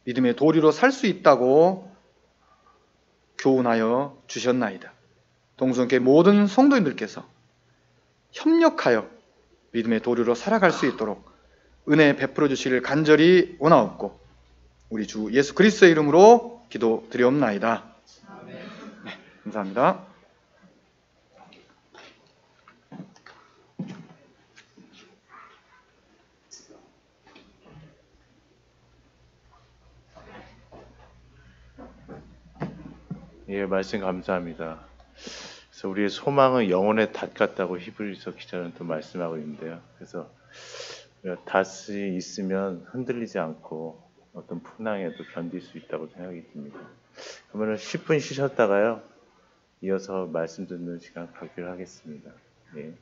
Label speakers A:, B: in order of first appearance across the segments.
A: 믿음의 도리로 살 수 있다고 교훈하여 주셨나이다. 동성교회 모든 성도인들께서 협력하여 믿음의 도리로 살아갈 수 있도록 은혜 베풀어 주시기를 간절히 원하옵고 우리 주 예수 그리스도의 이름으로 기도드리옵나이다. 네, 감사합니다.
B: 예, 말씀 감사합니다. 그래서 우리의 소망은 영혼의 닷 같다고 히브리서 기자는 또 말씀하고 있는데요. 그래서 닷이 있으면 흔들리지 않고 어떤 풍랑에도 견딜 수 있다고 생각이 듭니다. 그러면 10분 쉬셨다가요, 이어서 말씀 듣는 시간 갖기로 하겠습니다. 예.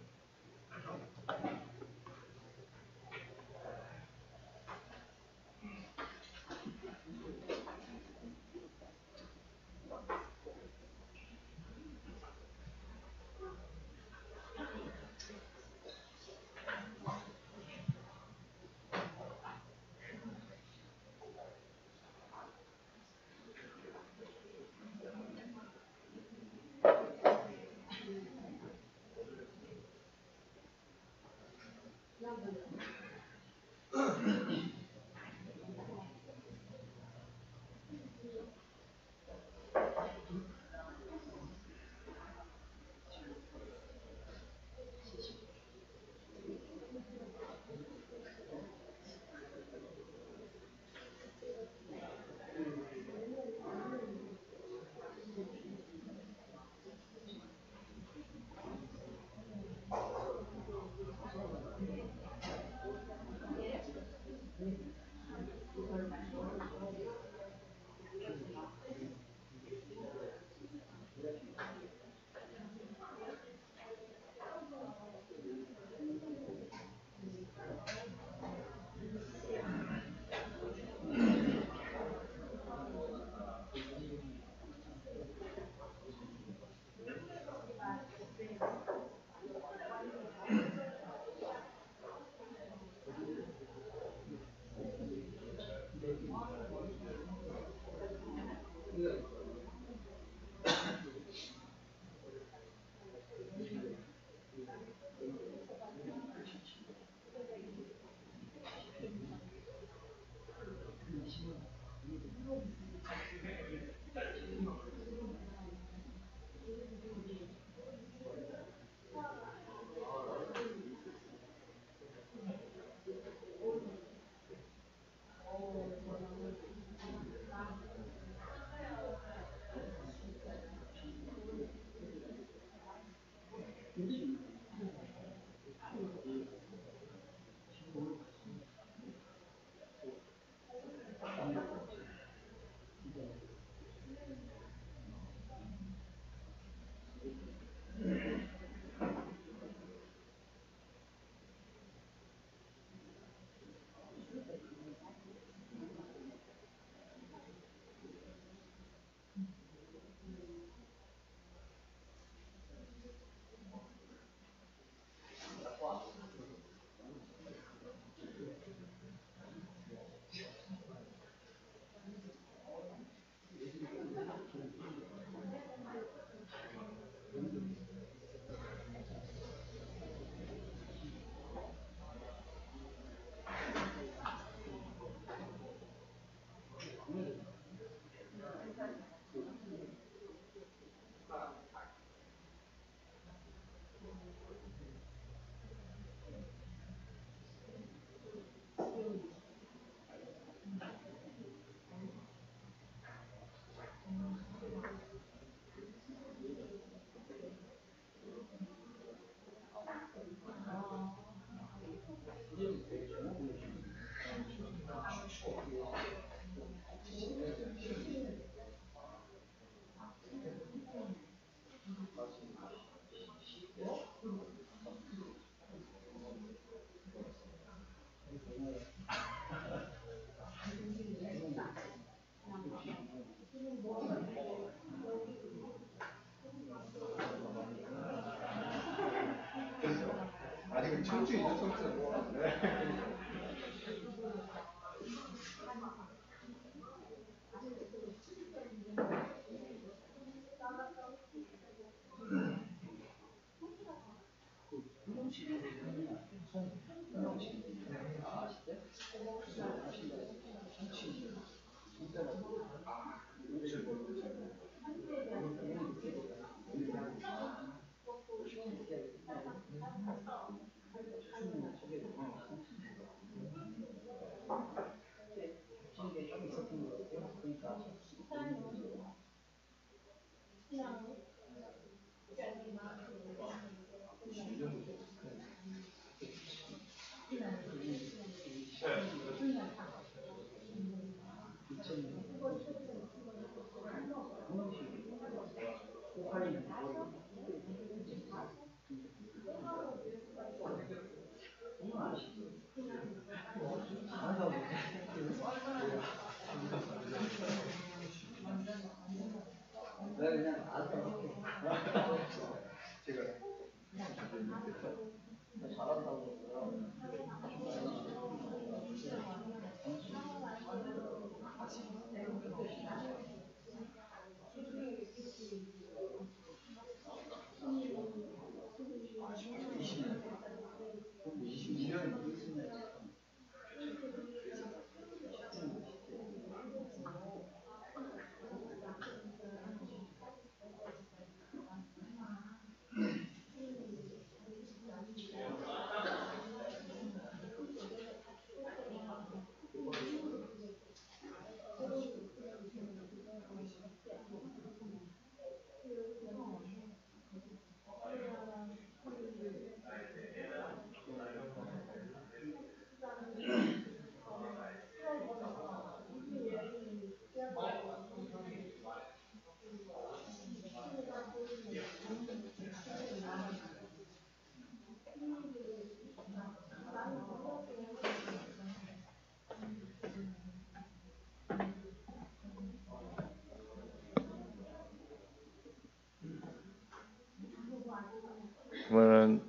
B: 그러면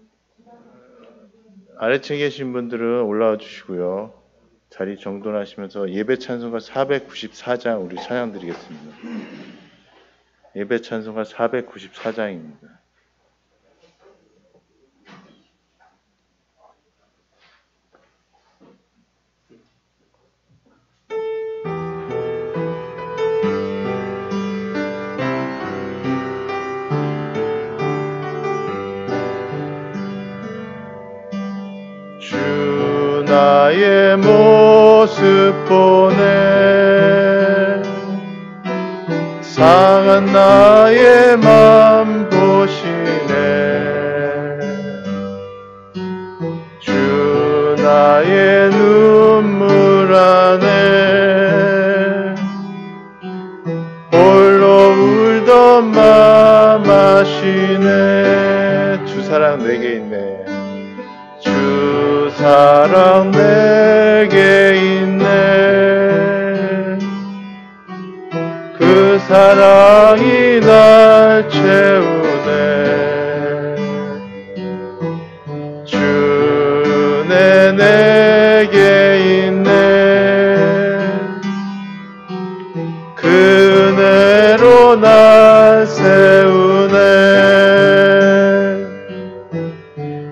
B: 아래층에 계신 분들은 올라와 주시고요. 자리 정돈하시면서 예배 찬송가 494장 우리 찬양 드리겠습니다. 예배 찬송가 494장입니다. 주 나의 모습 보네 상한 나의 맘 보시네 주 나의 눈물 안에 홀로 울던 맘 아시네 주 사랑 내게 있네 주 사랑 내게 있네 그 사랑이 날 채우네 주네 내게 있네 그 은혜로 날 세우네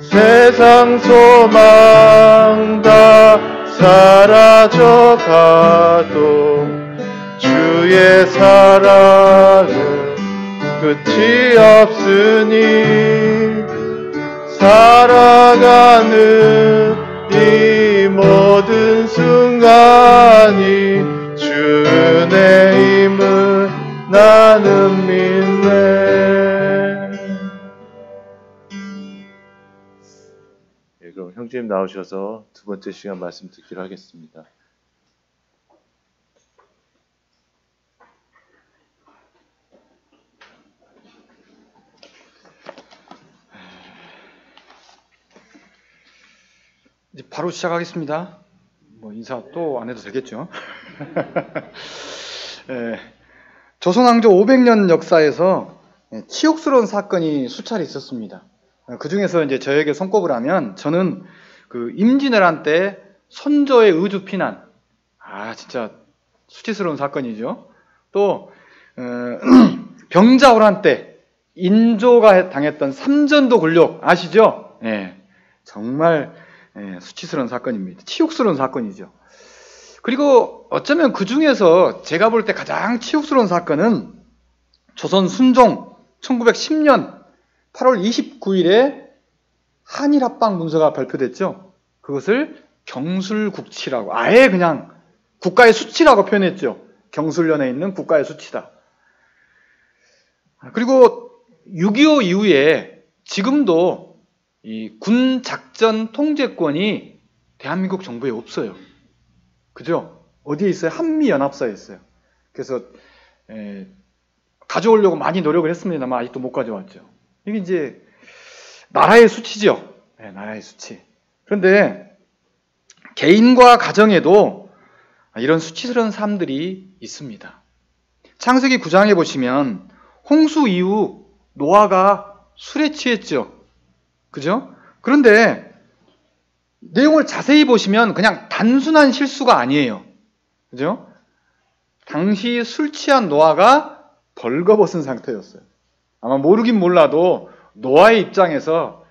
B: 세상 소망 다 사라져가도 주의 사랑은 끝이 없으니 살아가는 이 모든 순간이 주 은혜임을 나는 믿네. 그럼 형제님 나오셔서 두 번째 시간 말씀 듣기로 하겠습니다.
A: 이제 바로 시작하겠습니다. 뭐 인사 또 안 해도 되겠죠. 조선왕조 500년 역사에서 치욕스러운 사건이 수차례 있었습니다. 그 중에서 이제 저에게 손꼽을 하면 저는 그 임진왜란 때 선조의 의주 피난, 진짜 수치스러운 사건이죠. 또 병자호란 때 인조가 당했던 삼전도 굴욕 아시죠? 예, 정말 수치스러운 사건입니다. 치욕스러운 사건이죠. 그리고 어쩌면 그 중에서 제가 볼 때 가장 치욕스러운 사건은 조선 순종 1910년 8월 29일에 한일합방 문서가 발표됐죠. 그것을 경술국치라고, 아예 그냥 국가의 수치라고 표현했죠. 경술련에 있는 국가의 수치다. 그리고 6.25 이후에 지금도 이 군 작전 통제권이 대한민국 정부에 없어요. 그죠? 어디에 있어요? 한미연합사에 있어요. 그래서 가져오려고 많이 노력을 했습니다만 아직도 못 가져왔죠. 이게 이제 나라의 수치죠. 네, 나라의 수치. 그런데 개인과 가정에도 이런 수치스러운 삶들이 있습니다. 창세기 9장에 보시면 홍수 이후 노아가 술에 취했죠. 그죠? 그런데 내용을 자세히 보시면 그냥 단순한 실수가 아니에요. 그죠? 당시 술 취한 노아가 벌거벗은 상태였어요. 아마 모르긴 몰라도 노아의 입장에서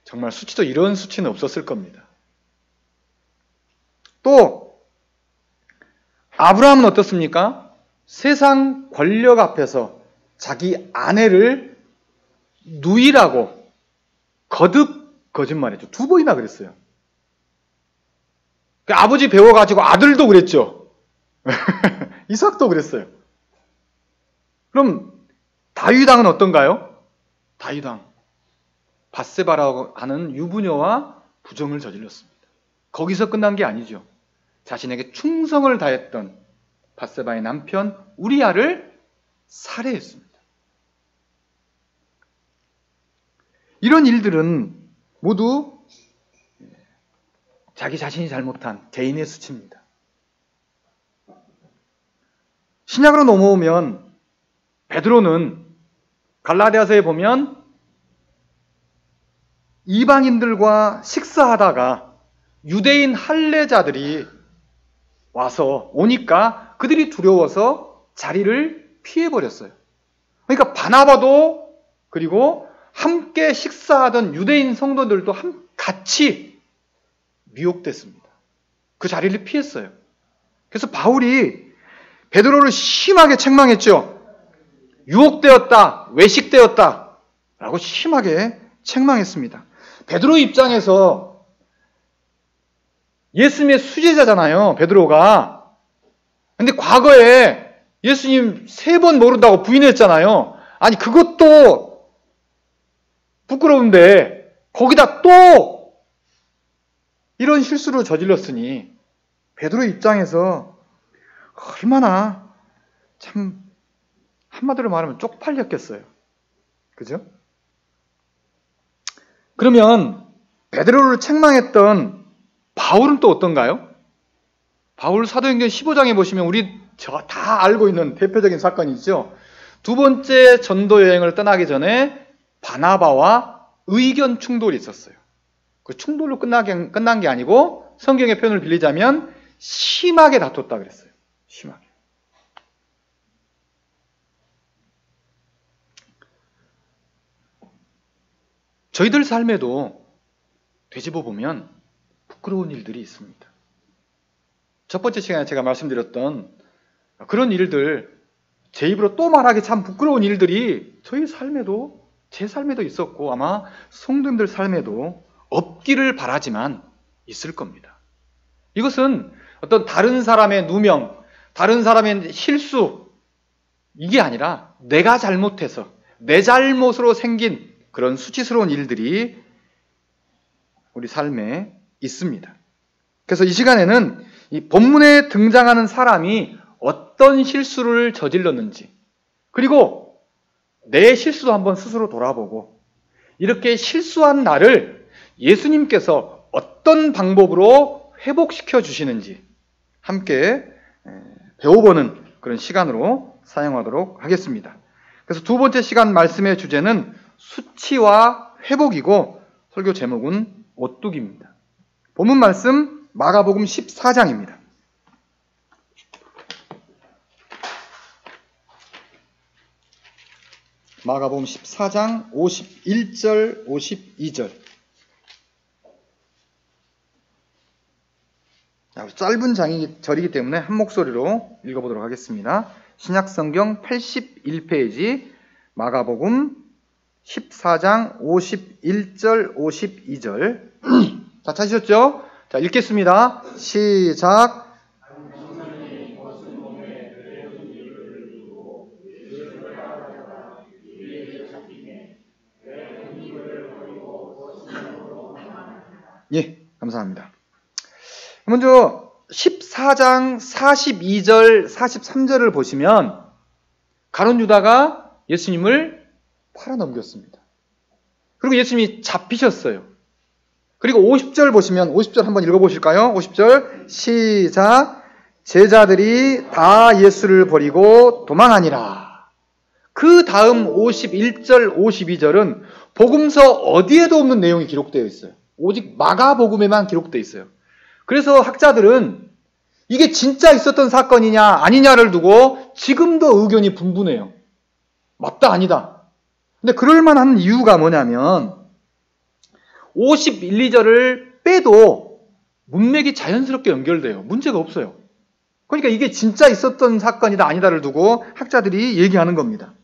A: 정말 수치도 이런 수치는 없었을 겁니다. 또 아브라함은 어떻습니까? 세상 권력 앞에서 자기 아내를 누이라고 거듭 거짓말했죠. 2번이나 그랬어요. 아버지 배워가지고 아들도 그랬죠. 이삭도 그랬어요. 그럼 다윗왕은 어떤가요? 다윗왕 밧세바라고 하는 유부녀와 부정을 저질렀습니다. 거기서 끝난 게 아니죠. 자신에게 충성을 다했던 밧세바의 남편 우리아를 살해했습니다. 이런 일들은 모두 자기 자신이 잘못한 개인의 수치입니다. 신약으로 넘어오면 베드로는 갈라디아서에 보면 이방인들과 식사하다가 유대인 할례자들이 오니까 그들이 두려워서 자리를 피해버렸어요. 그러니까 바나바도 그리고 함께 식사하던 유대인 성도들도 같이 미혹됐습니다. 그 자리를 피했어요. 그래서 바울이 베드로를 심하게 책망했죠. 유혹되었다, 외식되었다 라고 심하게 책망했습니다. 베드로 입장에서 예수님의 수제자잖아요, 베드로가. 근데 과거에 예수님 3번 모른다고 부인했잖아요. 아니 그것도 부끄러운데 거기다 또 이런 실수를 저질렀으니 베드로 입장에서 얼마나 참 한마디로 말하면 쪽팔렸겠어요. 그죠? 그러면 베드로를 책망했던 바울은 또 어떤가요? 바울 사도행전 15장에 보시면 우리 다 알고 있는 대표적인 사건이죠. 2번째 전도 여행을 떠나기 전에 바나바와 의견 충돌이 있었어요. 그 충돌로 끝난 게 아니고 성경의 표현을 빌리자면 심하게 다퉜다 그랬어요. 심하게. 저희들 삶에도 되짚어 보면 부끄러운 일들이 있습니다. 첫 번째 시간에 제가 말씀드렸던 그런 일들, 제 입으로 또 말하기 참 부끄러운 일들이 저희 삶에도, 제 삶에도 있었고 아마 성도님들 삶에도 없기를 바라지만 있을 겁니다. 이것은 어떤 다른 사람의 누명, 다른 사람의 실수, 이게 아니라 내가 잘못해서 내 잘못으로 생긴 그런 수치스러운 일들이 우리 삶에 있습니다. 그래서 이 시간에는 이 본문에 등장하는 사람이 어떤 실수를 저질렀는지, 그리고 내 실수도 한번 스스로 돌아보고 이렇게 실수한 나를 예수님께서 어떤 방법으로 회복시켜 주시는지 함께 배워보는 그런 시간으로 사용하도록 하겠습니다. 그래서 2번째 시간 말씀의 주제는 수치와 회복이고 설교 제목은 오뚝입니다. 본문 말씀 마가복음 14장입니다. 마가복음 14장 51절, 52절. 짧은 절이기 때문에 한 목소리로 읽어보도록 하겠습니다. 신약성경 81페이지 마가복음 14장 51절, 52절. 다 찾으셨죠? 자, 읽겠습니다. 시작. 예, 감사합니다. 먼저 14장 42절, 43절을 보시면 가룟 유다가 예수님을 팔아넘겼습니다. 그리고 예수님이 잡히셨어요. 그리고 50절 보시면 50절 한번 읽어보실까요? 50절 시작. 제자들이 다 예수를 버리고 도망하니라. 그 다음 51절, 52절은 복음서 어디에도 없는 내용이 기록되어 있어요. 오직 마가복음에만 기록되어 있어요. 그래서 학자들은 이게 진짜 있었던 사건이냐 아니냐를 두고 지금도 의견이 분분해요. 맞다 아니다. 근데 그럴 만한 이유가 뭐냐면 51, 2절을 빼도 문맥이 자연스럽게 연결돼요. 문제가 없어요. 그러니까 이게 진짜 있었던 사건이다 아니다를 두고 학자들이 얘기하는 겁니다.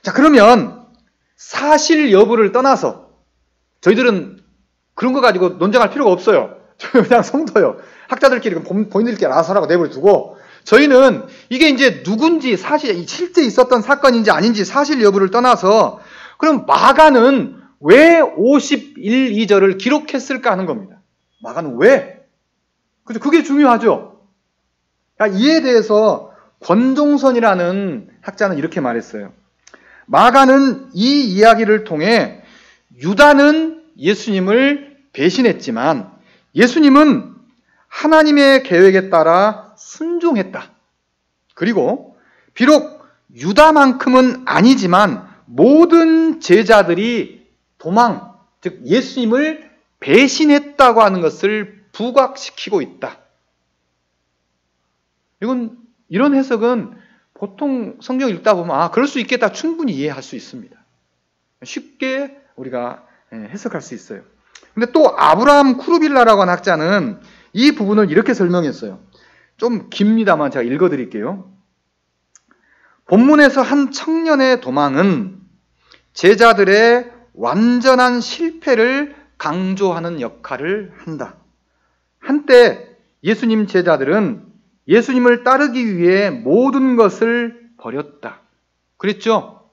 A: 자, 그러면 사실 여부를 떠나서 저희들은 그런 거 가지고 논쟁할 필요가 없어요. 저희 그냥 성도요. 학자들끼리 본인들끼리 알아서 하라고 내버려두고 저희는 이게 이제 누군지 사실 실제 있었던 사건인지 아닌지 사실 여부를 떠나서 그럼 마가는 왜 51, 2절을 기록했을까 하는 겁니다. 마가는 왜? 그죠? 그게 중요하죠. 이에 대해서 권종선이라는 학자는 이렇게 말했어요. 마가는 이 이야기를 통해 유다는 예수님을 배신했지만 예수님은 하나님의 계획에 따라 순종했다. 그리고 비록 유다만큼은 아니지만 모든 제자들이 도망, 즉 예수님을 배신했다고 하는 것을 부각시키고 있다. 이런 해석은 보통 성경 읽다 보면 그럴 수 있겠다 충분히 이해할 수 있습니다. 쉽게 우리가 해석할 수 있어요. 근데 또 아브라함 쿠르빌라라고 하는 학자는 이 부분을 이렇게 설명했어요. 좀 깁니다만 제가 읽어드릴게요. 본문에서 한 청년의 도망은 제자들의 완전한 실패를 강조하는 역할을 한다. 한때 예수님 제자들은 예수님을 따르기 위해 모든 것을 버렸다. 그랬죠?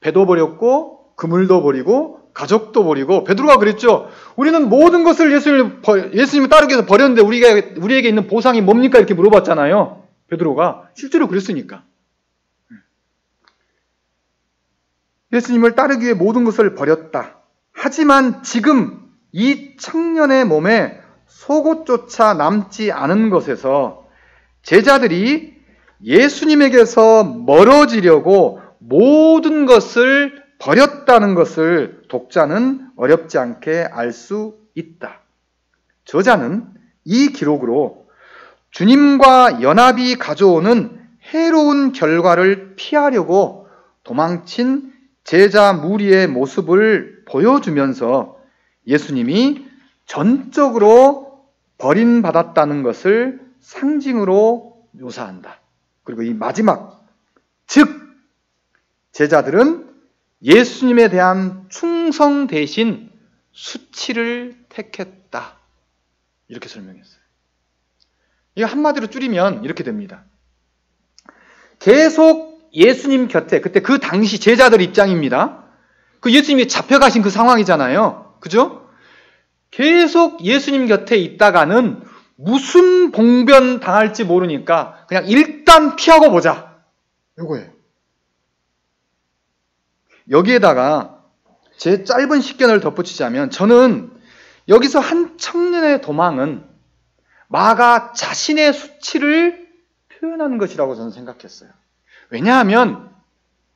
A: 배도 버렸고 그물도 버리고 가족도 버리고 베드로가 그랬죠. 우리는 모든 것을 예수님을 따르기 위해서 버렸는데 우리에게 있는 보상이 뭡니까? 이렇게 물어봤잖아요. 베드로가 실제로 그랬으니까. 예수님을 따르기 위해 모든 것을 버렸다. 하지만 지금 이 청년의 몸에 속옷조차 남지 않은 것에서 제자들이 예수님에게서 멀어지려고 모든 것을 버렸다는 것을 독자는 어렵지 않게 알 수 있다. 저자는 이 기록으로 주님과 연합이 가져오는 해로운 결과를 피하려고 도망친 제자 무리의 모습을 보여주면서 예수님이 전적으로 버림받았다는 것을 상징으로 묘사한다. 그리고 이 마지막, 즉 제자들은 예수님에 대한 충성 대신 수치를 택했다. 이렇게 설명했어요. 이거 한마디로 줄이면 이렇게 됩니다. 계속 예수님 곁에, 그때 그 당시 제자들 입장입니다. 그 예수님이 잡혀가신 그 상황이잖아요. 그죠? 계속 예수님 곁에 있다가는 무슨 봉변 당할지 모르니까 그냥 일단 피하고 보자. 요거예요. 여기에다가 제 짧은 식견을 덧붙이자면 저는 여기서 한 청년의 도망은 마가 자신의 수치를 표현하는 것이라고 저는 생각했어요. 왜냐하면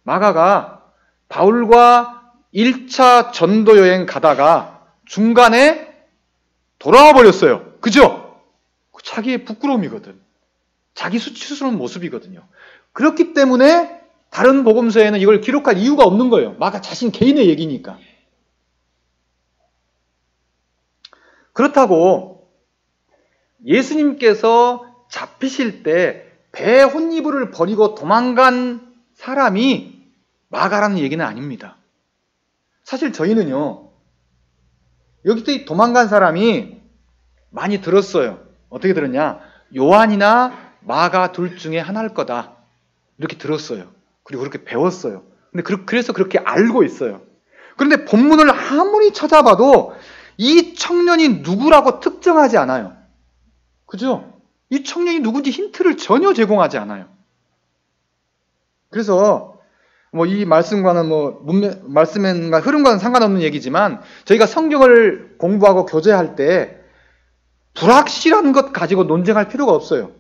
A: 마가가 바울과 1차 전도 여행 가다가 중간에 돌아와 버렸어요. 그죠? 자기의 부끄러움이거든. 자기 수치스러운 모습이거든요. 그렇기 때문에 다른 복음서에는 이걸 기록할 이유가 없는 거예요. 마가 자신 개인의 얘기니까. 그렇다고 예수님께서 잡히실 때 배 혼이불을 버리고 도망간 사람이 마가라는 얘기는 아닙니다. 사실 저희는요, 여기서 도망간 사람이 많이 들었어요. 어떻게 들었냐? 요한이나 마가 둘 중에 하나일 거다. 이렇게 들었어요. 그리고 그렇게 배웠어요. 근데 그래서 그렇게 알고 있어요. 그런데 본문을 아무리 찾아봐도 이 청년이 누구라고 특정하지 않아요. 그죠? 이 청년이 누군지 힌트를 전혀 제공하지 않아요. 그래서 이 말씀과는 말씀의 흐름과는 상관없는 얘기지만 저희가 성경을 공부하고 교제할 때 불확실한 것 가지고 논쟁할 필요가 없어요.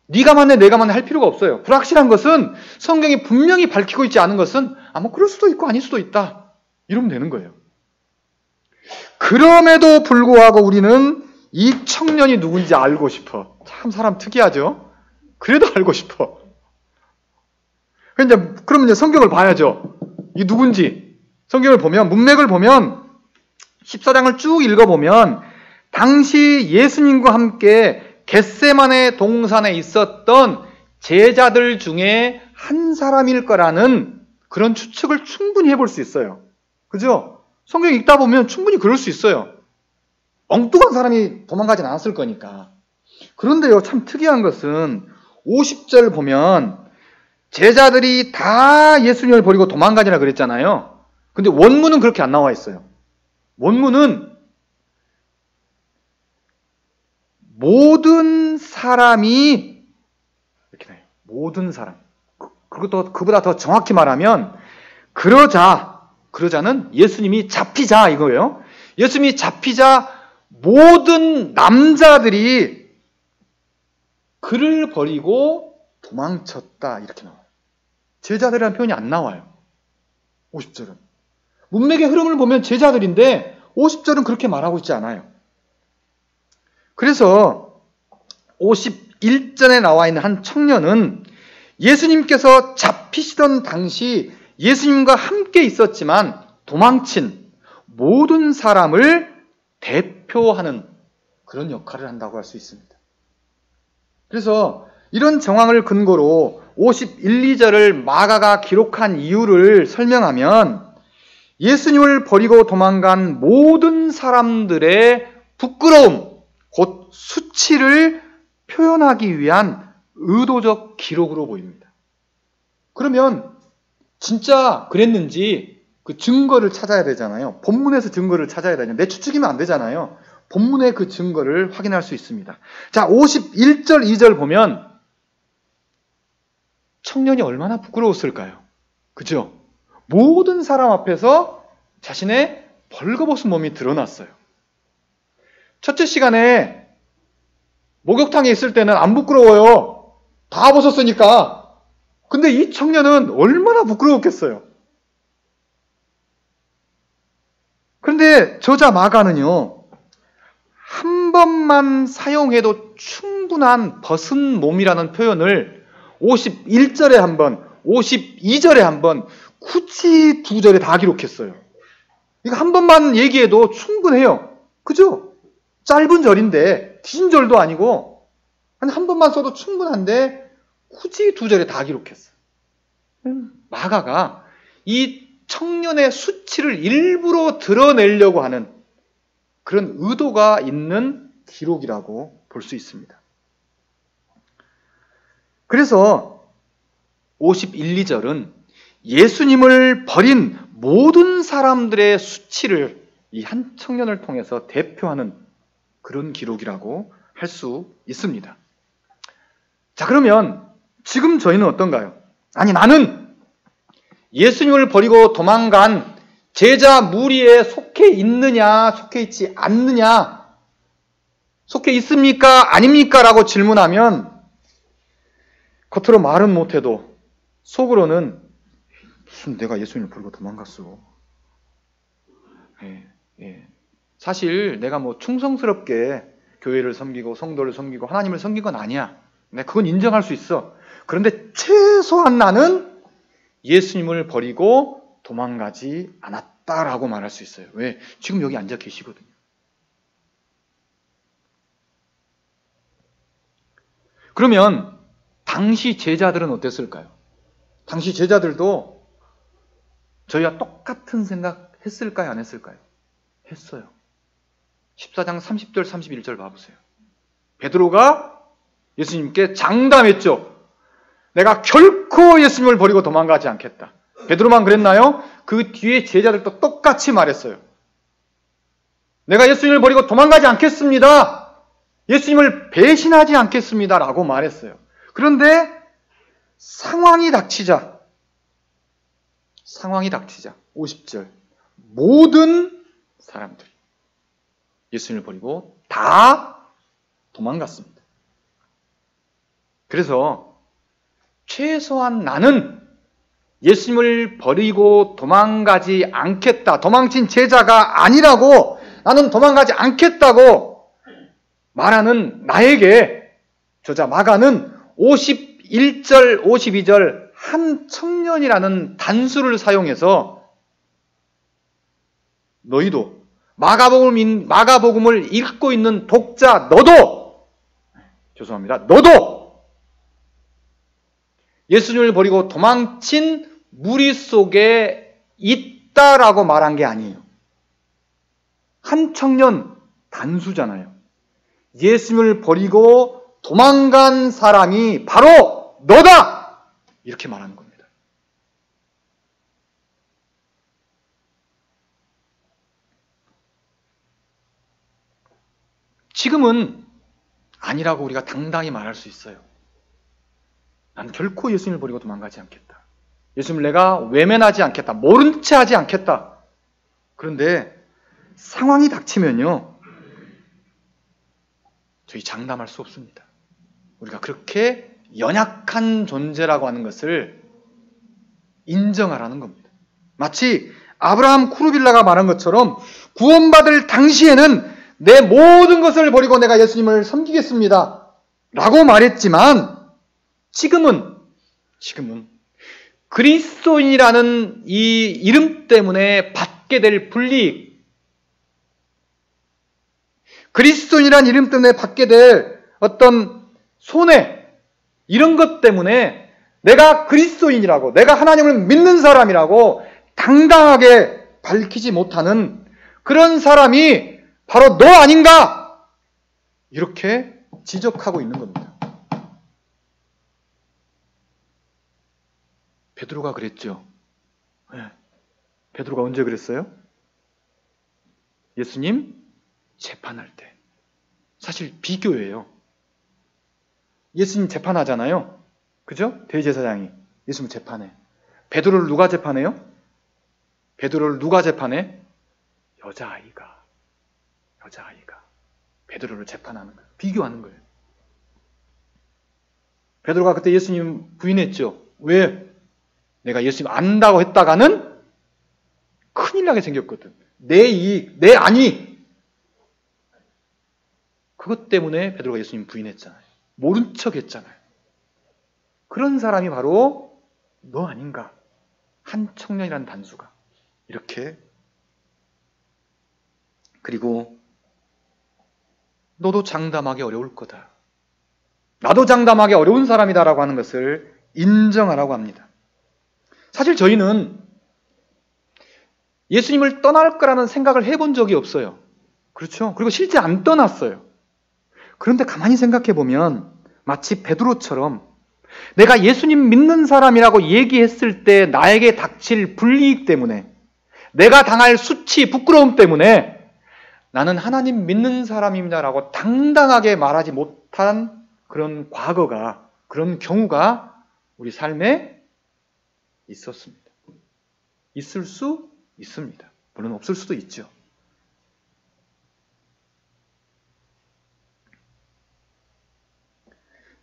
A: 네가 맞네 내가 맞네 할 필요가 없어요. 불확실한 것은 성경이 분명히 밝히고 있지 않은 것은 그럴 수도 있고 아닐 수도 있다. 이러면 되는 거예요. 그럼에도 불구하고 우리는 이 청년이 누군지 알고 싶어. 참 사람 특이하죠? 그래도 알고 싶어. 그러면 이제 성경을 봐야죠. 이게 누군지. 성경을 보면, 문맥을 보면 14장을 쭉 읽어보면 당시 예수님과 함께 겟세마네 동산에 있었던 제자들 중에 한 사람일 거라는 그런 추측을 충분히 해볼 수 있어요. 그죠? 성경 읽다 보면 충분히 그럴 수 있어요. 엉뚱한 사람이 도망가진 않았을 거니까. 그런데요, 참 특이한 것은 50절 보면 제자들이 다 예수님을 버리고 도망가니라 그랬잖아요. 근데 원문은 그렇게 안 나와 있어요. 원문은 모든 사람이 이렇게 나요. 모든 사람. 그것도 그보다 더 정확히 말하면 그러자는 예수님이 잡히자 이거예요. 예수님이 잡히자 모든 남자들이 그를 버리고 도망쳤다 이렇게 나와요. 제자들이라는 표현이 안 나와요. 50절은. 문맥의 흐름을 보면 제자들인데 50절은 그렇게 말하고 있지 않아요. 그래서 51절에 나와 있는 한 청년은 예수님께서 잡히시던 당시 예수님과 함께 있었지만 도망친 모든 사람을 대표하는 그런 역할을 한다고 할 수 있습니다. 그래서 이런 정황을 근거로 51, 2절을 마가가 기록한 이유를 설명하면 예수님을 버리고 도망간 모든 사람들의 부끄러움, 곧 수치를 표현하기 위한 의도적 기록으로 보입니다. 그러면 진짜 그랬는지 그 증거를 찾아야 되잖아요. 본문에서 증거를 찾아야 되잖아요. 내 추측이면 안 되잖아요. 본문의 그 증거를 확인할 수 있습니다. 자, 51절, 2절 보면 청년이 얼마나 부끄러웠을까요? 그죠? 모든 사람 앞에서 자신의 벌거벗은 몸이 드러났어요. 첫째 시간에 목욕탕에 있을 때는 안 부끄러워요. 다 벗었으니까. 근데 이 청년은 얼마나 부끄러웠겠어요. 그런데 저자 마가는요, 한 번만 사용해도 충분한 벗은 몸이라는 표현을 51절에 한 번, 52절에 한 번, 굳이 2절에 다 기록했어요. 이거 한 번만 얘기해도 충분해요. 그죠? 짧은 절인데, 긴 절도 아니고, 한 번만 써도 충분한데, 굳이 2절에 다 기록했어요. 마가가 이 청년의 수치를 일부러 드러내려고 하는 그런 의도가 있는 기록이라고 볼 수 있습니다. 그래서 51, 2절은 예수님을 버린 모든 사람들의 수치를 이 한 청년을 통해서 대표하는 그런 기록이라고 할 수 있습니다. 자, 그러면 지금 저희는 어떤가요? 아니, 나는 예수님을 버리고 도망간 제자 무리에 속해 있느냐, 속해 있지 않느냐, 속해 있습니까, 아닙니까? 라고 질문하면 겉으로 말은 못해도 속으로는 무슨 내가 예수님을 버리고 도망갔어. 사실 내가 충성스럽게 교회를 섬기고 성도를 섬기고 하나님을 섬긴 건 아니야. 그건 인정할 수 있어. 그런데 최소한 나는 예수님을 버리고 도망가지 않았다라고 말할 수 있어요. 왜? 지금 여기 앉아 계시거든요. 그러면 당시 제자들은 어땠을까요? 당시 제자들도 저희와 똑같은 생각 했을까요? 안 했을까요? 했어요. 14장 30절 31절 봐보세요. 베드로가 예수님께 장담했죠. 내가 결코 예수님을 버리고 도망가지 않겠다. 베드로만 그랬나요? 그 뒤에 제자들도 똑같이 말했어요. 내가 예수님을 버리고 도망가지 않겠습니다. 예수님을 배신하지 않겠습니다. 라고 말했어요. 그런데 상황이 닥치자 50절 모든 사람들이 예수님을 버리고 다 도망갔습니다. 그래서 최소한 나는 예수님을 버리고 도망가지 않겠다. 도망친 제자가 아니라고 나는 도망가지 않겠다고 말하는 나에게 저자 마가는 51절, 52절 한 청년이라는 단수를 사용해서 너희도 마가복음을 읽고 있는 독자 너도 예수님을 버리고 도망친 무리 속에 있다라고 말한 게 아니에요. 한 청년 단수잖아요. 예수님을 버리고 도망간 사람이 바로 너다! 이렇게 말하는 겁니다. 지금은 아니라고 우리가 당당히 말할 수 있어요. 난 결코 예수님을 버리고 도망가지 않겠다. 예수님을 내가 외면하지 않겠다. 모른 채 하지 않겠다. 그런데 상황이 닥치면요. 저희 장담할 수 없습니다. 우리가 그렇게 연약한 존재라고 하는 것을 인정하라는 겁니다. 마치 아브라함 쿠르빌라가 말한 것처럼 구원받을 당시에는 내 모든 것을 버리고 내가 예수님을 섬기겠습니다. 라고 말했지만 지금은 그리스도인이라는 이 이름 때문에 받게 될 불이익, 그리스도인이라는 이름 때문에 받게 될 어떤 손해, 이런 것 때문에 내가 그리스도인이라고, 내가 하나님을 믿는 사람이라고 당당하게 밝히지 못하는 그런 사람이 바로 너 아닌가? 이렇게 지적하고 있는 겁니다. 베드로가 그랬죠. 베드로가 언제 그랬어요? 예수님 재판할 때. 사실 비교예요. 예수님 재판하잖아요. 그죠? 대제사장이 예수님 재판해. 베드로를 누가 재판해요? 여자아이가 베드로를 재판하는 거예요. 비교하는 거예요. 베드로가 그때 예수님 부인했죠. 왜? 내가 예수님 안다고 했다가는 큰일 나게 생겼거든. 내 이익, 내 안위. 그것 때문에 베드로가 예수님 부인했잖아요. 모른 척 했잖아요. 그런 사람이 바로 너 아닌가? 한 청년이라는 단수가. 이렇게. 그리고 너도 장담하기 어려울 거다. 나도 장담하기 어려운 사람이다라고 하는 것을 인정하라고 합니다. 사실 저희는 예수님을 떠날 거라는 생각을 해본 적이 없어요. 그렇죠? 그리고 실제 안 떠났어요. 그런데 가만히 생각해 보면 마치 베드로처럼 내가 예수님 믿는 사람이라고 얘기했을 때 나에게 닥칠 불이익 때문에, 내가 당할 수치, 부끄러움 때문에 나는 하나님 믿는 사람입니다라고 당당하게 말하지 못한 그런 과거가, 그런 경우가 우리 삶에 있었습니다. 있을 수 있습니다. 물론 없을 수도 있죠.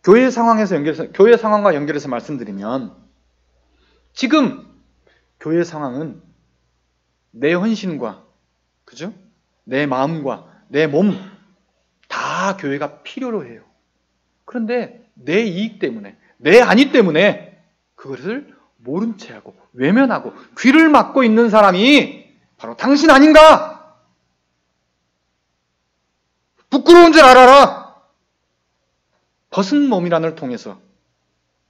A: 교회 상황과 연결해서 말씀드리면, 지금 교회 상황은 내 헌신과, 그죠? 내 마음과 내 몸 다 교회가 필요로 해요. 그런데 내 이익 때문에, 내 안위 때문에 그것을 모른 체하고 외면하고 귀를 막고 있는 사람이 바로 당신 아닌가? 부끄러운 줄 알아라. 벗은 몸이란을 통해서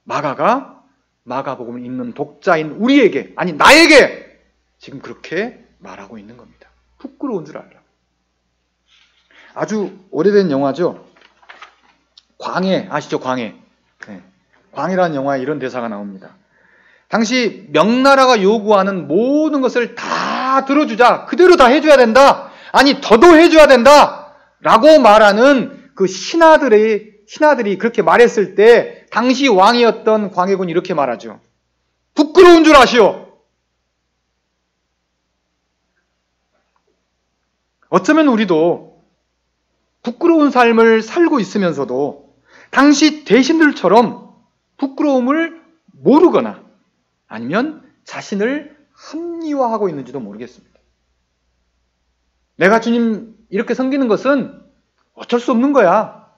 A: 마가가 마가복음을 읽는 독자인 우리에게, 아니 나에게 지금 그렇게 말하고 있는 겁니다. 부끄러운 줄 알라. 아주 오래된 영화죠. 광해 아시죠? 광해. 네. 광해라는 영화에 이런 대사가 나옵니다. 당시 명나라가 요구하는 모든 것을 다 들어주자. 그대로 다 해줘야 된다. 아니 더도 해줘야 된다. 라고 말하는 그 신하들이 그렇게 말했을 때 당시 왕이었던 광해군이 이렇게 말하죠. 부끄러운 줄 아시오. 어쩌면 우리도 부끄러운 삶을 살고 있으면서도 당시 대신들처럼 부끄러움을 모르거나 아니면 자신을 합리화하고 있는지도 모르겠습니다. 내가 주님 이렇게 섬기는 것은 어쩔 수 없는 거야.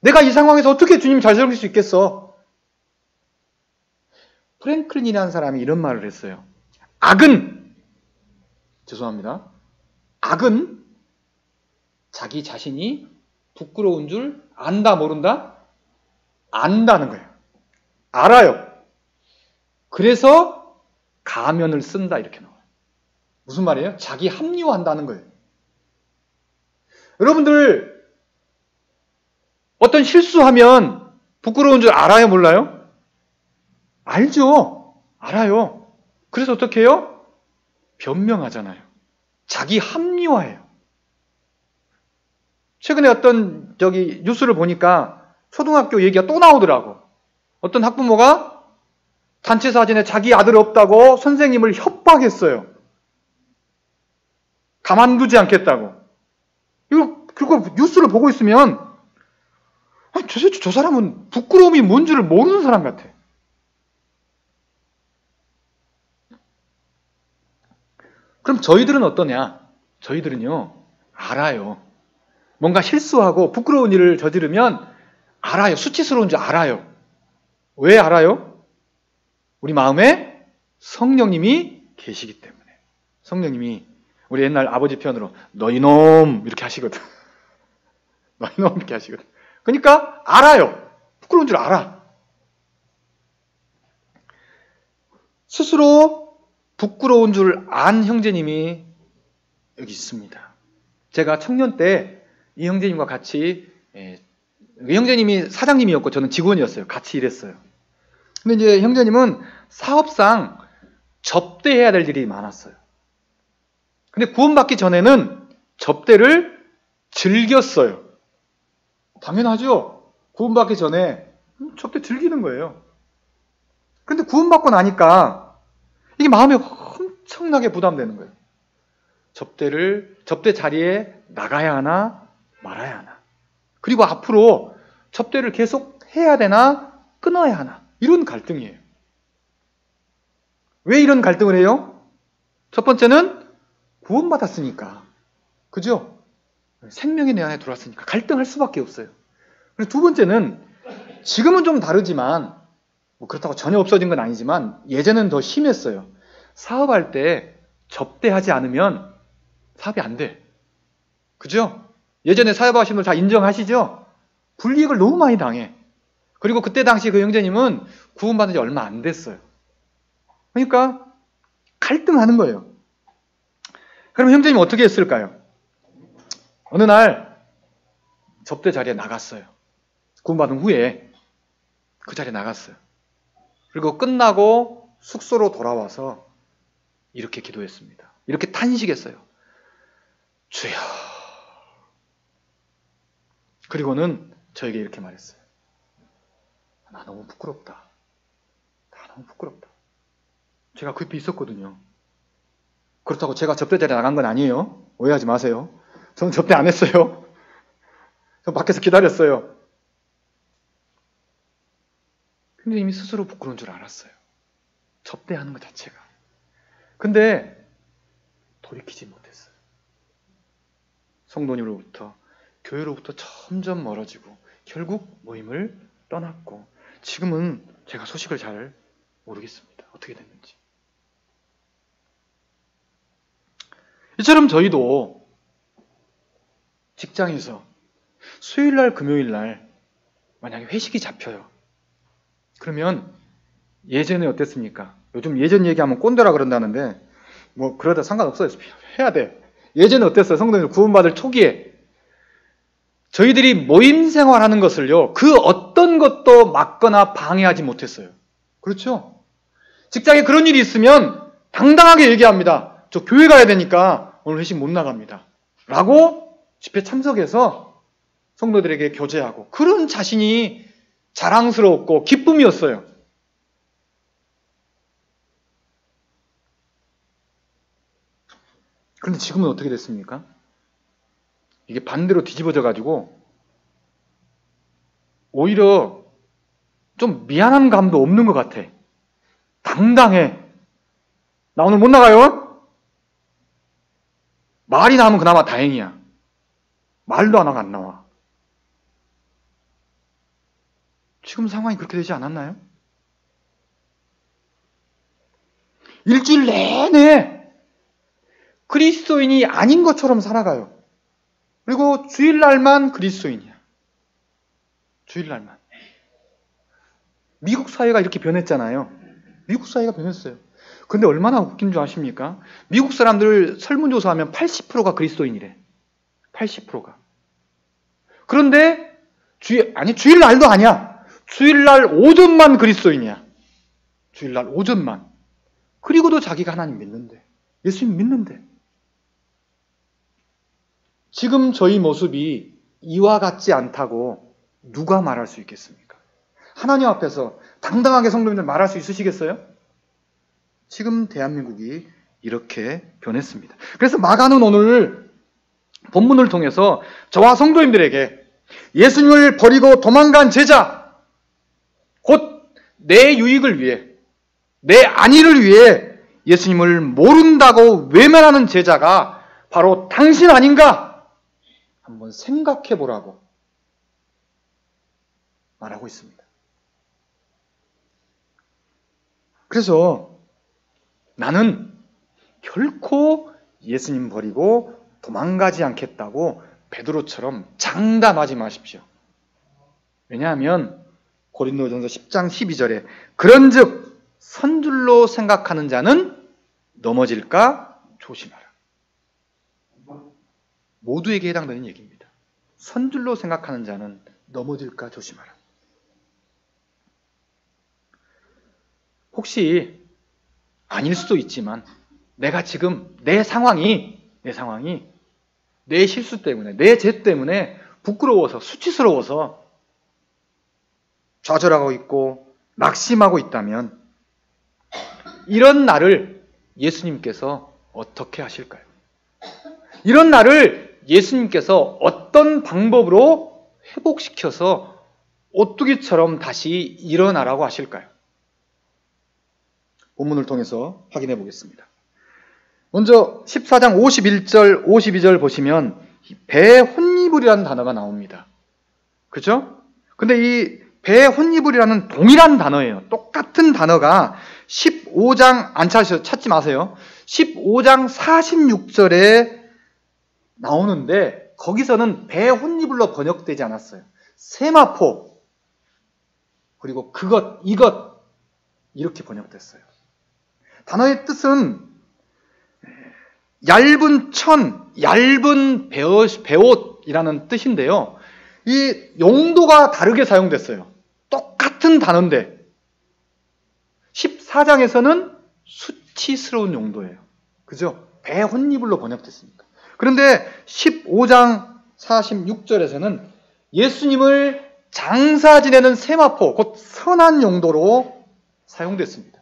A: 내가 이 상황에서 어떻게 주님 잘 섬길 수 있겠어? 프랭클린이라는 사람이 이런 말을 했어요. 죄송합니다. 악은 자기 자신이 부끄러운 줄 안다, 모른다? 안다는 거예요. 알아요. 그래서 가면을 쓴다 이렇게 나와요. 무슨 말이에요? 자기 합리화한다는 거예요. 여러분들 어떤 실수하면 부끄러운 줄 알아요, 몰라요? 알죠. 알아요. 그래서 어떻게 해요? 변명하잖아요. 자기 합리화해요. 최근에 어떤 뉴스를 보니까 초등학교 얘기가 또 나오더라고. 어떤 학부모가 단체 사진에 자기 아들 없다고 선생님을 협박했어요. 가만두지 않겠다고. 그거 뉴스를 보고 있으면 도대체 저 사람은 부끄러움이 뭔지를 모르는 사람 같아. 그럼 저희들은 어떠냐? 저희들은요, 알아요. 뭔가 실수하고 부끄러운 일을 저지르면 알아요. 수치스러운 줄 알아요. 왜 알아요? 우리 마음에 성령님이 계시기 때문에. 성령님이 우리 옛날 아버지 편으로 너 이놈 이렇게 하시거든. 너 이놈 이렇게 하시거든. 그러니까 알아요. 부끄러운 줄 알아. 스스로 부끄러운 줄 안 형제님이 여기 있습니다. 제가 청년 때 이 형제님과 같이, 형제님이 사장님이었고 저는 직원이었어요. 같이 일했어요. 근데 이제 형제님은 사업상 접대해야 될 일이 많았어요. 근데 구원받기 전에는 접대를 즐겼어요. 당연하죠. 구원받기 전에 접대 즐기는 거예요. 근데 구원받고 나니까 이게 마음에 엄청나게 부담되는 거예요. 접대 자리에 나가야 하나 말아야 하나. 그리고 앞으로 접대를 계속 해야 되나 끊어야 하나. 이런 갈등이에요. 왜 이런 갈등을 해요? 첫 번째는 구원받았으니까. 그죠? 생명이 내 안에 들어왔으니까 갈등할 수밖에 없어요. 그리고 두 번째는 지금은 좀 다르지만 그렇다고 전혀 없어진 건 아니지만 예전에는 더 심했어요. 사업할 때 접대하지 않으면 사업이 안 돼. 그죠? 예전에 사업하신 분 다 인정하시죠? 불이익을 너무 많이 당해. 그리고 그때 당시 그 형제님은 구원받은 지 얼마 안 됐어요. 그러니까 갈등하는 거예요. 그럼 형제님이 어떻게 했을까요? 어느 날 접대 자리에 나갔어요. 구원받은 후에 그 자리에 나갔어요. 그리고 끝나고 숙소로 돌아와서 이렇게 기도했습니다. 이렇게 탄식했어요. 주여. 그리고는 저에게 이렇게 말했어요. 나 너무 부끄럽다. 나 너무 부끄럽다. 제가 그 옆에 있었거든요. 그렇다고 제가 접대 자리에 나간 건 아니에요. 오해하지 마세요. 저는 접대 안 했어요. 저 밖에서 기다렸어요. 근데 이미 스스로 부끄러운 줄 알았어요. 접대하는 것 자체가. 근데 돌이키지 못했어요. 성도님으로부터, 교회로부터 점점 멀어지고 결국 모임을 떠났고 지금은 제가 소식을 잘 모르겠습니다. 어떻게 됐는지. 이처럼 저희도 직장에서 수요일날, 금요일날 만약에 회식이 잡혀요. 그러면 예전에 어땠습니까? 요즘 예전 얘기하면 꼰대라 그런다는데 뭐 그러다 상관없어요. 해야 돼. 예전에 어땠어요? 성도님들 구원받을 초기에 저희들이 모임 생활하는 것을요, 그 어떤 것도 막거나 방해하지 못했어요. 그렇죠? 직장에 그런 일이 있으면 당당하게 얘기합니다. 저 교회 가야 되니까 오늘 회식 못 나갑니다. 라고 집회 참석해서 성도들에게 교제하고, 그런 자신이 자랑스러웠고 기쁨이었어요. 그런데 지금은 어떻게 됐습니까? 이게 반대로 뒤집어져 가지고 오히려 좀 미안한 감도 없는 것 같아. 당당해. 나 오늘 못 나가요? 말이 나오면 그나마 다행이야. 말도 안 하고 안 나와. 지금 상황이 그렇게 되지 않았나요? 일주일 내내 그리스도인이 아닌 것처럼 살아가요. 그리고 주일날만 그리스도인이야. 주일날만. 미국 사회가 이렇게 변했잖아요. 미국 사회가 변했어요. 근데 얼마나 웃긴 줄 아십니까? 미국 사람들 설문조사하면 80%가 그리스도인이래. 80%가. 그런데 주일날도 아니야. 주일날 오전만 그리스도인이야. 주일날 오전만. 그리고도 자기가 하나님 믿는데, 예수님 믿는데. 지금 저희 모습이 이와 같지 않다고 누가 말할 수 있겠습니까? 하나님 앞에서 당당하게 성도님들 말할 수 있으시겠어요? 지금 대한민국이 이렇게 변했습니다. 그래서 마가는 오늘 본문을 통해서 저와 성도님들에게 예수님을 버리고 도망간 제자, 곧 내 유익을 위해, 내 안위를 위해 예수님을 모른다고 외면하는 제자가 바로 당신 아닌가? 한번 생각해 보라고 말하고 있습니다. 그래서 나는 결코 예수님 버리고 도망가지 않겠다고 베드로처럼 장담하지 마십시오. 왜냐하면 고린도전서 10장 12절에 그런즉 선줄로 생각하는 자는 넘어질까 조심하라. 모두에게 해당되는 얘기입니다. 선줄로 생각하는 자는 넘어질까 조심하라. 혹시 아닐 수도 있지만 내가 지금 내 상황이 내 실수 때문에, 내 죄 때문에 부끄러워서, 수치스러워서 좌절하고 있고 낙심하고 있다면 이런 나를 예수님께서 어떻게 하실까요? 이런 나를 예수님께서 어떤 방법으로 회복시켜서 오뚜기처럼 다시 일어나라고 하실까요? 본문을 통해서 확인해 보겠습니다. 먼저 14장 51절, 52절 보시면 배혼입을이라는 단어가 나옵니다. 그죠? 근데 이 배혼입을이라는 동일한 단어예요. 똑같은 단어가 15장, 안 찾지 마세요. 15장 46절에 나오는데 거기서는 배혼입을로 번역되지 않았어요. 세마포, 그리고 그것, 이것 이렇게 번역됐어요. 단어의 뜻은 얇은 천, 얇은 베옷이라는 뜻인데요. 이 용도가 다르게 사용됐어요. 똑같은 단어인데 14장에서는 수치스러운 용도예요. 그죠? 배혼입을로 번역됐습니다. 그런데 15장 46절에서는 예수님을 장사 지내는 세마포, 곧 선한 용도로 사용됐습니다.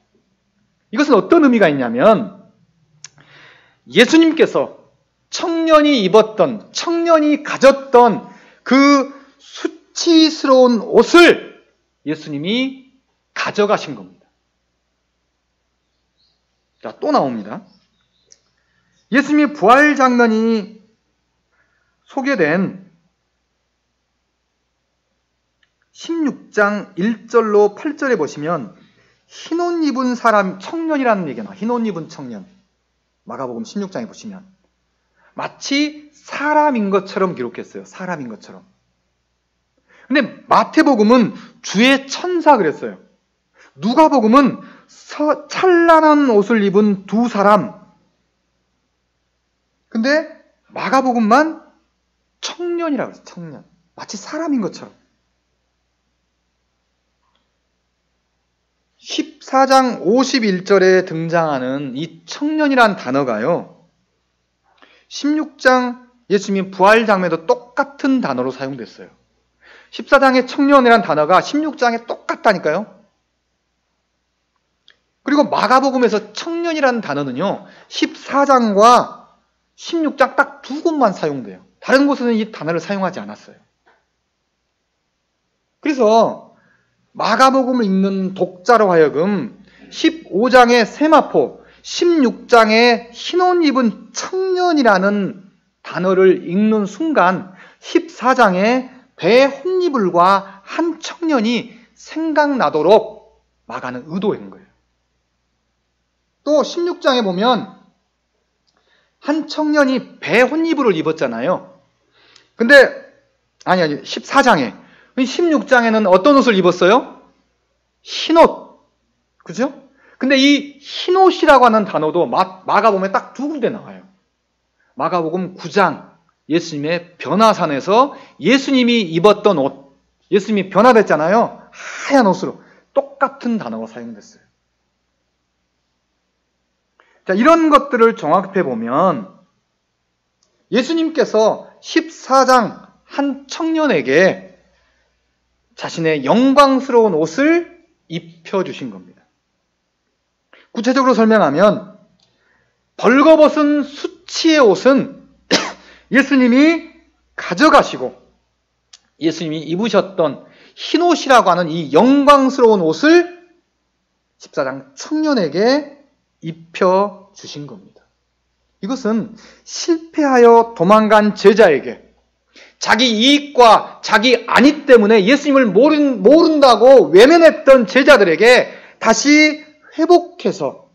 A: 이것은 어떤 의미가 있냐면 예수님께서 청년이 입었던, 청년이 가졌던 그 수치스러운 옷을 예수님이 가져가신 겁니다. 자, 또 나옵니다. 예수님의 부활 장면이 소개된 16장 1절로 8절에 보시면 흰 옷 입은 사람, 청년이라는 얘기가 나와요. 흰 옷 입은 청년. 마가복음 16장에 보시면 마치 사람인 것처럼 기록했어요. 사람인 것처럼. 근데 마태복음은 주의 천사 그랬어요. 누가복음은 찬란한 옷을 입은 두 사람. 근데 마가복음만 청년이라고 했어요. 청년. 마치 사람인 것처럼. 14장 51절에 등장하는 이 청년이란 단어가요. 16장 예수님이 부활 장면에도 똑같은 단어로 사용됐어요. 14장의 청년이란 단어가 16장에 똑같다니까요. 그리고 마가복음에서 청년이라는 단어는요. 14장과 16장 딱 두 곳만 사용돼요. 다른 곳에는 이 단어를 사용하지 않았어요. 그래서 마가복음을 읽는 독자로 하여금 15장의 세마포, 16장의 흰 옷 입은 청년이라는 단어를 읽는 순간 14장의 배 혼이불과 한 청년이 생각나도록 마가는 의도한 거예요. 또 16장에 보면 한 청년이 배 혼이불을 입었잖아요. 근데 아니 14장에 16장에는 어떤 옷을 입었어요? 흰옷. 그죠? 근데 이 흰옷이라고 하는 단어도 마가복음에 딱 두 군데 나와요. 마가복음 9장 예수님의 변화산에서 예수님이 입었던 옷, 예수님이 변화됐잖아요. 하얀 옷으로 똑같은 단어가 사용됐어요. 자, 이런 것들을 종합해 보면 예수님께서 14장 한 청년에게 자신의 영광스러운 옷을 입혀주신 겁니다. 구체적으로 설명하면 벌거벗은 수치의 옷은 예수님이 가져가시고 예수님이 입으셨던 흰옷이라고 하는 이 영광스러운 옷을 14장 청년에게 입혀주신 겁니다. 이것은 실패하여 도망간 제자에게 자기 이익과 자기 안위 때문에 예수님을 모른다고 외면했던 제자들에게 다시 회복해서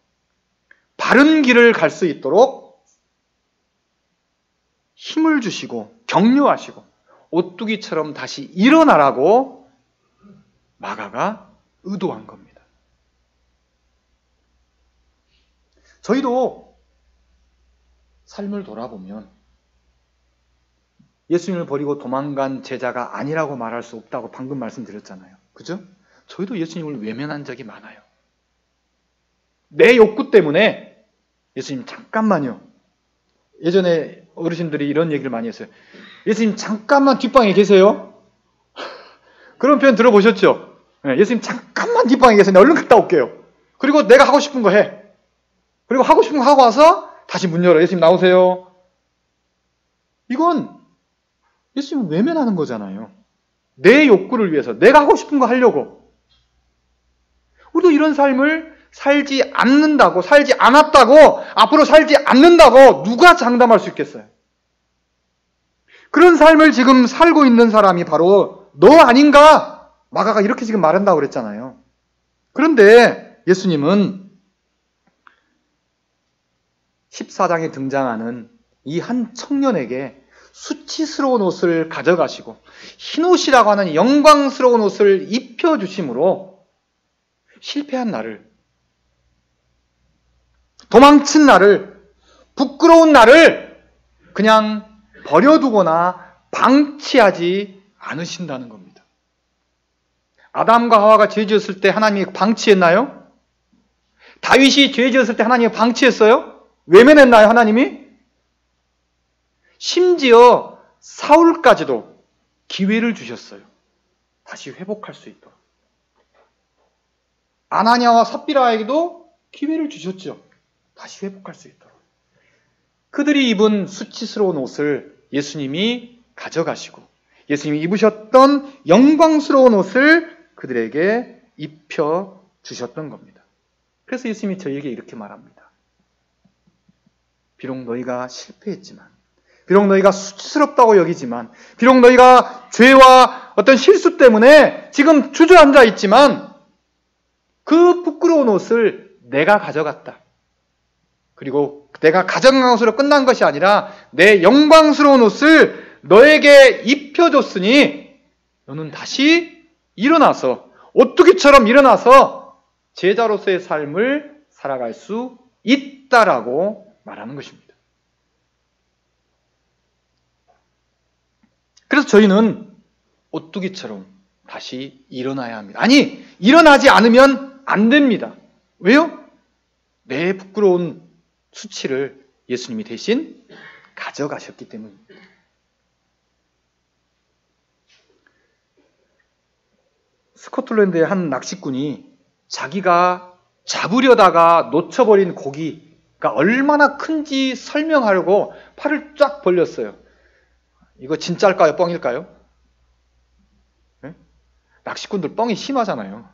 A: 바른 길을 갈 수 있도록 힘을 주시고 격려하시고 오뚜기처럼 다시 일어나라고 마가가 의도한 겁니다. 저희도 삶을 돌아보면 예수님을 버리고 도망간 제자가 아니라고 말할 수 없다고 방금 말씀드렸잖아요. 그죠? 저희도 예수님을 외면한 적이 많아요. 내 욕구 때문에 예수님 잠깐만요. 예전에 어르신들이 이런 얘기를 많이 했어요. 예수님 잠깐만 뒷방에 계세요. 그런 표현 들어보셨죠? 예수님 잠깐만 뒷방에 계세요. 내가 얼른 갔다 올게요. 그리고 내가 하고 싶은 거 해. 그리고 하고 싶은 거 하고 와서 다시 문 열어. 예수님 나오세요. 이건 예수님을 외면하는 거잖아요. 내 욕구를 위해서 내가 하고 싶은 거 하려고. 우리도 이런 삶을 살지 않는다고, 살지 않았다고, 앞으로 살지 않는다고 누가 장담할 수 있겠어요? 그런 삶을 지금 살고 있는 사람이 바로 너 아닌가? 마가가 이렇게 지금 말한다고 그랬잖아요. 그런데 예수님은 14장에 등장하는 이 한 청년에게 수치스러운 옷을 가져가시고 흰옷이라고 하는 영광스러운 옷을 입혀주심으로 실패한 나를, 도망친 나를, 부끄러운 나를 그냥 버려두거나 방치하지 않으신다는 겁니다. 아담과 하와가 죄 지었을 때 하나님이 방치했나요? 다윗이 죄 지었을 때 하나님이 방치했어요? 외면했나요, 하나님이? 심지어 사울까지도 기회를 주셨어요. 다시 회복할 수 있도록. 아나니아와 삽비라에게도 기회를 주셨죠. 다시 회복할 수 있도록. 그들이 입은 수치스러운 옷을 예수님이 가져가시고 예수님이 입으셨던 영광스러운 옷을 그들에게 입혀주셨던 겁니다. 그래서 예수님이 저희에게 이렇게 말합니다. 비록 너희가 실패했지만, 비록 너희가 수치스럽다고 여기지만, 비록 너희가 죄와 어떤 실수 때문에 지금 주저앉아 있지만 그 부끄러운 부끄러운 옷을 내가 가져갔다. 그리고 내가 가져간 것으로 끝난 것이 아니라 내 영광스러운 옷을 너에게 입혀줬으니 너는 다시 일어나서 오뚜기처럼 일어나서 제자로서의 삶을 살아갈 수 있다라고 말하는 것입니다. 그래서 저희는 오뚜기처럼 다시 일어나야 합니다. 아니, 일어나지 않으면 안 됩니다. 왜요? 내 부끄러운 수치를 예수님이 대신 가져가셨기 때문입니다. 스코틀랜드의 한 낚시꾼이 자기가 잡으려다가 놓쳐버린 고기가 얼마나 큰지 설명하려고 팔을 쫙 벌렸어요. 이거 진짜일까요? 뻥일까요? 네? 낚시꾼들 뻥이 심하잖아요.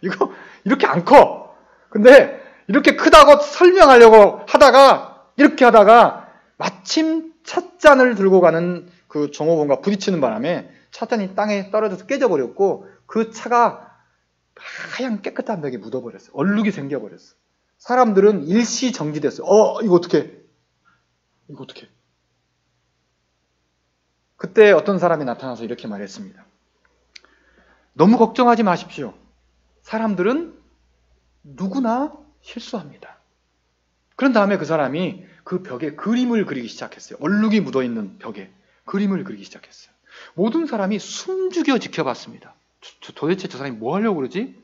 A: 이거 이렇게 안 커. 근데 이렇게 크다고 설명하려고 하다가 이렇게 하다가 마침 찻잔을 들고 가는 그 종업원과 부딪히는 바람에 찻잔이 땅에 떨어져서 깨져버렸고 그 차가 하얀 깨끗한 벽에 묻어버렸어요. 얼룩이 생겨버렸어요. 사람들은 일시정지됐어요. 이거 어떡해? 이거 어떡해? 그때 어떤 사람이 나타나서 이렇게 말했습니다. 너무 걱정하지 마십시오. 사람들은 누구나 실수합니다. 그런 다음에 그 사람이 그 벽에 그림을 그리기 시작했어요. 얼룩이 묻어있는 벽에 그림을 그리기 시작했어요. 모든 사람이 숨죽여 지켜봤습니다. 도대체 저 사람이 뭐 하려고 그러지?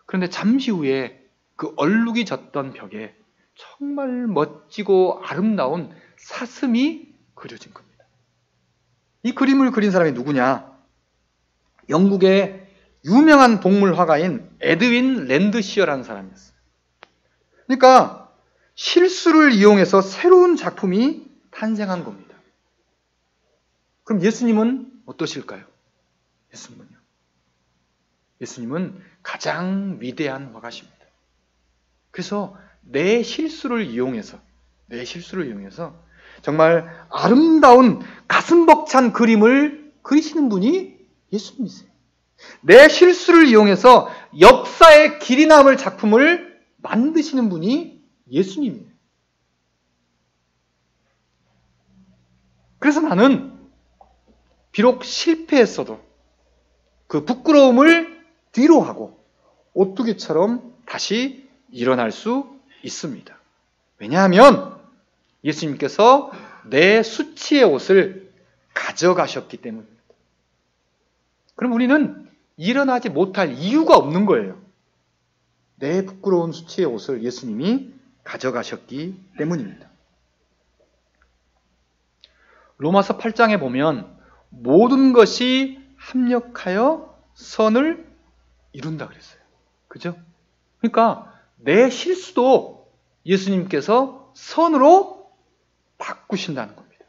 A: 그런데 잠시 후에 그 얼룩이 졌던 벽에 정말 멋지고 아름다운 사슴이 그려진 겁니다. 이 그림을 그린 사람이 누구냐? 영국의 유명한 동물 화가인 에드윈 랜드시어라는 사람이었어요. 그러니까 실수를 이용해서 새로운 작품이 탄생한 겁니다. 그럼 예수님은 어떠실까요? 예수님은 가장 위대한 화가십니다. 그래서 내 실수를 이용해서 정말 아름다운 가슴 벅찬 그림을 그리시는 분이 예수님이세요. 내 실수를 이용해서 역사에 길이 남을 작품을 만드시는 분이 예수님이에요. 그래서 나는 비록 실패했어도 그 부끄러움을 뒤로 하고 오뚜기처럼 다시 일어날 수 있습니다. 왜냐하면 예수님께서 내 수치의 옷을 가져가셨기 때문입니다. 그럼 우리는 일어나지 못할 이유가 없는 거예요. 내 부끄러운 수치의 옷을 예수님이 가져가셨기 때문입니다. 로마서 8장에 보면 모든 것이 합력하여 선을 이룬다 그랬어요. 그죠? 그러니까 내 실수도 예수님께서 선으로 바꾸신다는 겁니다.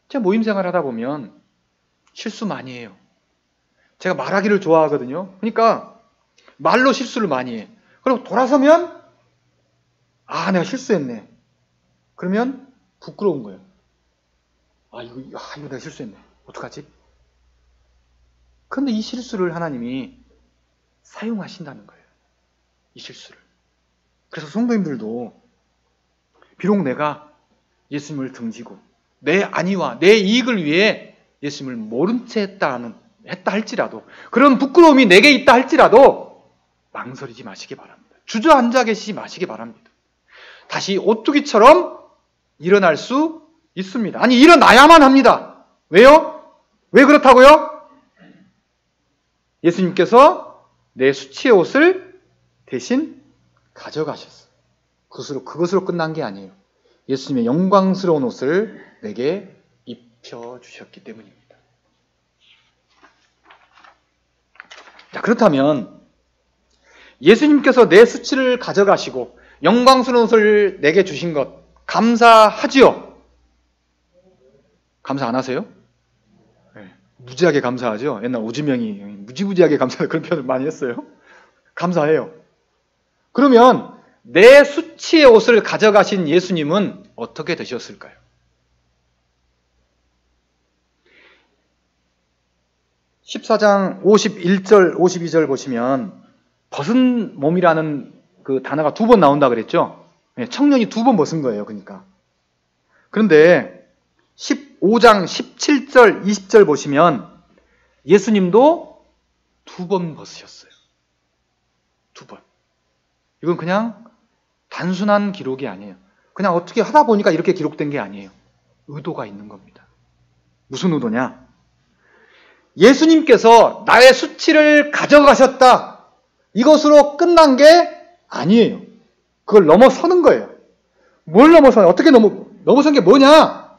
A: 제가 모임 생활 하다 보면 실수 많이 해요. 제가 말하기를 좋아하거든요. 그러니까 말로 실수를 많이 해. 그리고 돌아서면 내가 실수했네. 그러면 부끄러운 거예요. 이거 내가 실수했네. 어떡하지? 그런데 이 실수를 하나님이 사용하신다는 거예요. 이 실수를. 그래서 성도님들도 비록 내가 예수님을 등지고 내 안위와 내 이익을 위해 예수님을 모른 채 했다 할지라도, 그런 부끄러움이 내게 있다 할지라도 망설이지 마시기 바랍니다. 주저앉아 계시지 마시기 바랍니다. 다시 오뚜기처럼 일어날 수 있습니다. 아니, 일어나야만 합니다. 왜요? 왜 그렇다고요? 예수님께서 내 수치의 옷을 대신 가져가셨어요. 그것으로 끝난 게 아니에요. 예수님의 영광스러운 옷을 내게 입혀주셨기 때문입니다. 자, 그렇다면 예수님께서 내 수치를 가져가시고 영광스러운 옷을 내게 주신 것 감사하지요? 감사 안 하세요? 네, 무지하게 감사하죠. 옛날 오지명이 무지무지하게 감사하는 그런 표현을 많이 했어요. 감사해요. 그러면 내 수치의 옷을 가져가신 예수님은 어떻게 되셨을까요? 14장 51절, 52절 보시면 벗은 몸이라는 그 단어가 2번 나온다 그랬죠? 청년이 2번 벗은 거예요. 그러니까. 그런데 15장 17절, 20절 보시면 예수님도 2번 벗으셨어요. 2번. 이건 그냥 단순한 기록이 아니에요. 그냥 어떻게 하다 보니까 이렇게 기록된 게 아니에요. 의도가 있는 겁니다. 무슨 의도냐? 예수님께서 나의 수치를 가져가셨다. 이것으로 끝난 게 아니에요. 그걸 넘어서는 거예요. 뭘 넘어서요? 어떻게 넘어선 게 뭐냐?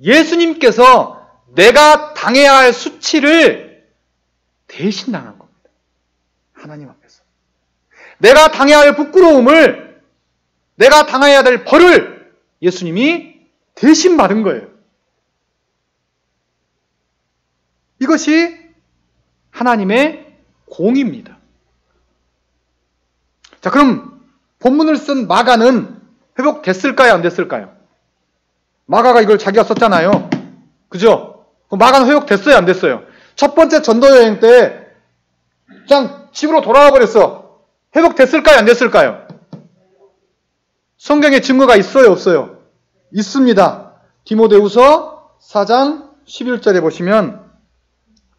A: 예수님께서 내가 당해야 할 수치를 대신 당한 겁니다. 하나님 앞에서. 내가 당해야 할 부끄러움을, 내가 당해야 될 벌을 예수님이 대신 받은 거예요. 이것이 하나님의 공의입니다. 자, 그럼 본문을 쓴 마가는 회복됐을까요? 안 됐을까요? 마가가 이걸 자기가 썼잖아요. 그죠? 그럼 마가는 회복됐어요? 안 됐어요? 첫 번째 전도여행 때 그냥 집으로 돌아와 버렸어. 회복됐을까요? 안 됐을까요? 성경에 증거가 있어요? 없어요? 있습니다. 디모데후서 4장 11절에 보시면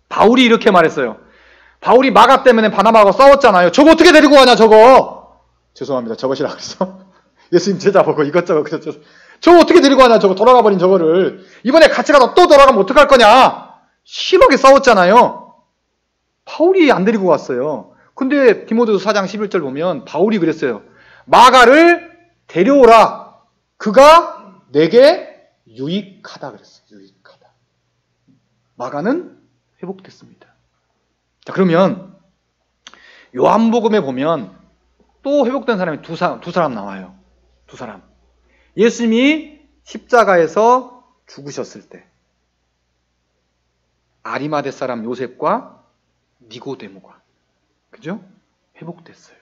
A: 바울이 이렇게 말했어요. 바울이 마가 때문에 바나바하고 싸웠잖아요. 저거 어떻게 데리고 가냐 저거. 죄송합니다. 저것이라 그랬어. 예수님 제자 보고 이것저것 그랬죠. 저거 어떻게 데리고 가냐 저거. 돌아가 버린 저거를. 이번에 같이 가서 또 돌아가면 어떡할 거냐. 심하게 싸웠잖아요. 바울이 안 데리고 갔어요. 근데 디모데후서 4장 11절 보면 바울이 그랬어요. 마가를 데려오라. 그가 내게 유익하다 그랬어요. 유익하다. 마가는 회복됐습니다. 자, 그러면 요한복음에 보면 또 회복된 사람이 두 사람 나와요. 두 사람. 예수님이 십자가에서 죽으셨을 때 아리마대 사람 요셉과 니고데모가, 그죠? 회복됐어요.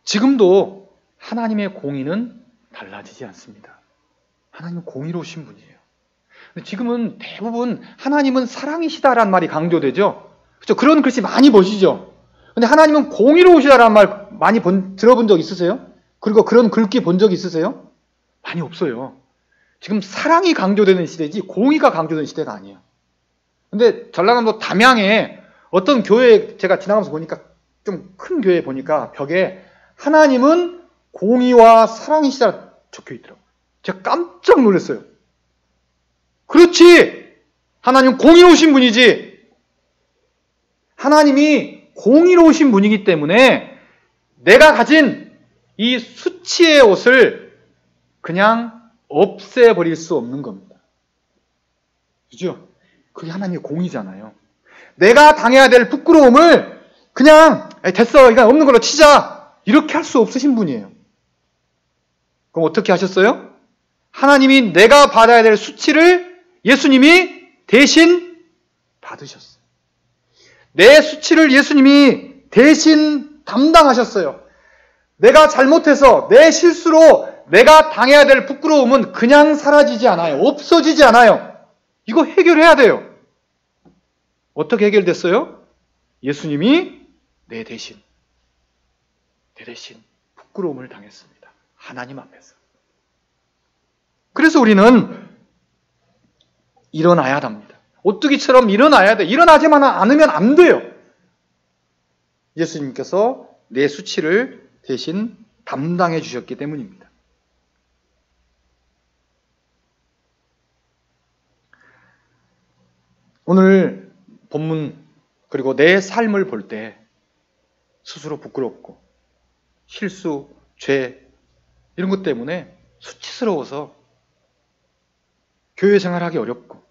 A: 지금도 하나님의 공의는 달라지지 않습니다. 하나님은 공의로우신 분이에요. 근데 지금은 대부분 하나님은 사랑이시다라는 말이 강조되죠. 그렇죠? 그런 글씨 많이 보시죠. 근데 하나님은 공의로우시다라는 말 많이 들어본 적 있으세요? 그리고 그런 글귀 본 적 있으세요? 많이 없어요. 지금 사랑이 강조되는 시대지 공의가 강조되는 시대가 아니에요. 근데 전라남도 담양에 어떤 교회 제가 지나가면서 보니까 좀 큰 교회 보니까 벽에 하나님은 공의와 사랑이시다 적혀 있더라고요. 제가 깜짝 놀랐어요. 그렇지! 하나님은 공의로우신 분이지. 하나님이 공의로우신 분이기 때문에 내가 가진 이 수치의 옷을 그냥 없애버릴 수 없는 겁니다. 그죠? 그게 하나님의 공의잖아요. 내가 당해야 될 부끄러움을 그냥 됐어, 이거 없는 걸로 치자, 이렇게 할 수 없으신 분이에요. 그럼 어떻게 하셨어요? 하나님이 내가 받아야 될 수치를 예수님이 대신 받으셨어요. 내 수치를 예수님이 대신 담당하셨어요. 내가 잘못해서 내 실수로 내가 당해야 될 부끄러움은 그냥 사라지지 않아요. 없어지지 않아요. 이거 해결해야 돼요. 어떻게 해결됐어요? 예수님이 내 대신 부끄러움을 당했습니다. 하나님 앞에서. 그래서 우리는 일어나야 합니다. 오뚜기처럼 일어나야 돼. 일어나지만 않으면 안 돼요. 예수님께서 내 수치를 대신 담당해 주셨기 때문입니다. 오늘 본문 그리고 내 삶을 볼 때 스스로 부끄럽고 실수, 죄 이런 것 때문에 수치스러워서 교회 생활하기 어렵고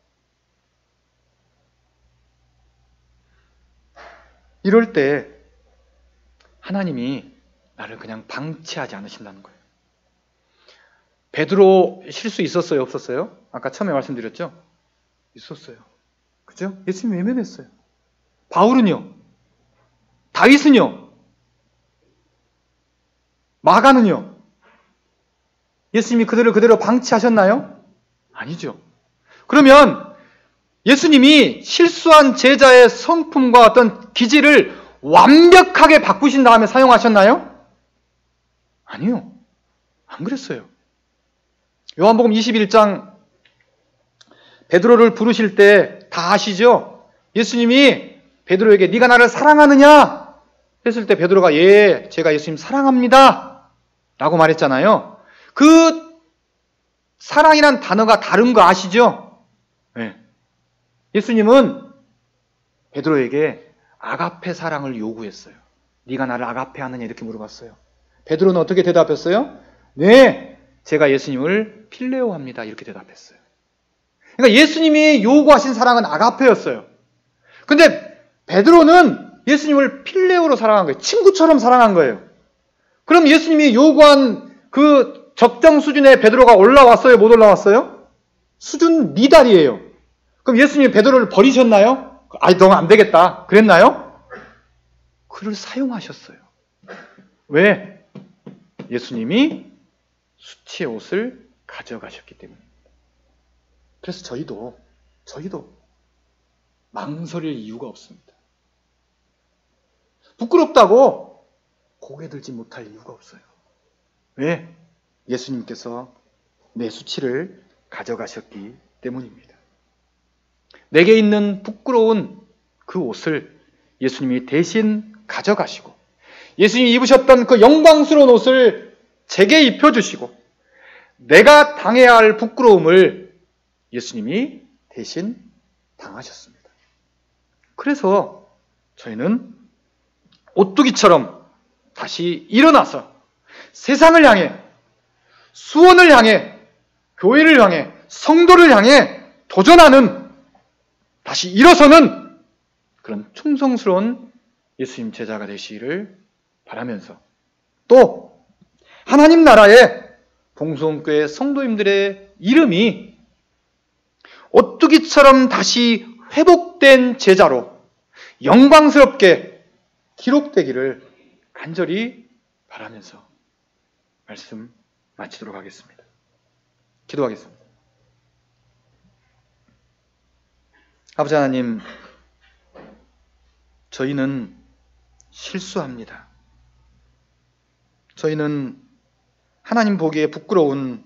A: 이럴 때 하나님이 나를 그냥 방치하지 않으신다는 거예요. 베드로 실수 있었어요? 없었어요? 아까 처음에 말씀드렸죠? 있었어요. 그죠? 예수님 외면했어요. 바울은요? 다윗은요? 마가는요? 예수님이 그들을 그대로 방치하셨나요? 아니죠. 그러면 예수님이 실수한 제자의 성품과 어떤 기질을 완벽하게 바꾸신 다음에 사용하셨나요? 아니요. 안 그랬어요. 요한복음 21장 베드로를 부르실 때 다 아시죠? 예수님이 베드로에게 네가 나를 사랑하느냐? 했을 때 베드로가 예, 제가 예수님 사랑합니다. 라고 말했잖아요. 그 사랑이란 단어가 다른 거 아시죠? 네. 예수님은 베드로에게 아가페 사랑을 요구했어요. 네가 나를 아가페 하느냐 이렇게 물어봤어요. 베드로는 어떻게 대답했어요? 네, 제가 예수님을 필레오 합니다. 이렇게 대답했어요. 그러니까 예수님이 요구하신 사랑은 아가페였어요. 근데 베드로는 예수님을 필레오로 사랑한 거예요. 친구처럼 사랑한 거예요. 그럼 예수님이 요구한 그 적정 수준의 베드로가 올라왔어요? 못 올라왔어요? 수준 미달이에요. 그럼 예수님이 베드로를 버리셨나요? 아니, 너는 안 되겠다. 그랬나요? 그를 사용하셨어요. 왜? 예수님이 수치의 옷을 가져가셨기 때문입니다. 그래서 저희도 망설일 이유가 없습니다. 부끄럽다고 고개 들지 못할 이유가 없어요. 왜? 예수님께서 내 수치를 가져가셨기 때문입니다. 내게 있는 부끄러운 그 옷을 예수님이 대신 가져가시고 예수님이 입으셨던 그 영광스러운 옷을 제게 입혀주시고 내가 당해야 할 부끄러움을 예수님이 대신 당하셨습니다. 그래서 저희는 오뚜기처럼 다시 일어나서 세상을 향해, 수원을 향해, 교회를 향해, 성도를 향해 도전하는, 다시 일어서는 그런 충성스러운 예수님 제자가 되시기를 바라면서 또 하나님 나라의 동성교회 성도님들의 이름이 오뚜기처럼 다시 회복된 제자로 영광스럽게 기록되기를 간절히 바라면서 말씀 마치도록 하겠습니다. 기도하겠습니다. 아버지 하나님, 저희는 실수합니다. 저희는 하나님 보기에 부끄러운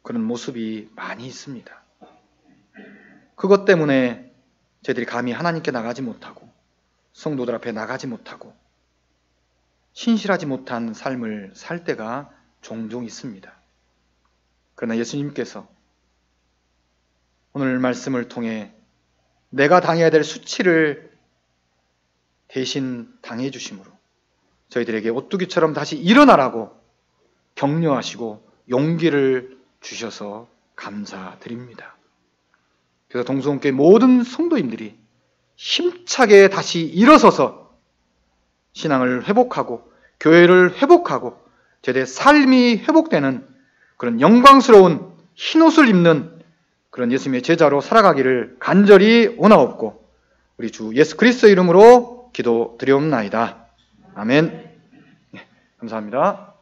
A: 그런 모습이 많이 있습니다. 그것 때문에 저희들이 감히 하나님께 나가지 못하고 성도들 앞에 나가지 못하고 신실하지 못한 삶을 살 때가 종종 있습니다. 그러나 예수님께서 오늘 말씀을 통해 내가 당해야 될 수치를 대신 당해 주심으로 저희들에게 오뚜기처럼 다시 일어나라고 격려하시고 용기를 주셔서 감사드립니다. 그래서 동성교회 모든 성도님들이 힘차게 다시 일어서서 신앙을 회복하고 교회를 회복하고 제대 삶이 회복되는 그런 영광스러운 흰옷을 입는 그런 예수님의 제자로 살아가기를 간절히 원하옵고 우리 주 예수 그리스도 이름으로 기도드리옵나이다. 아멘. 네, 감사합니다.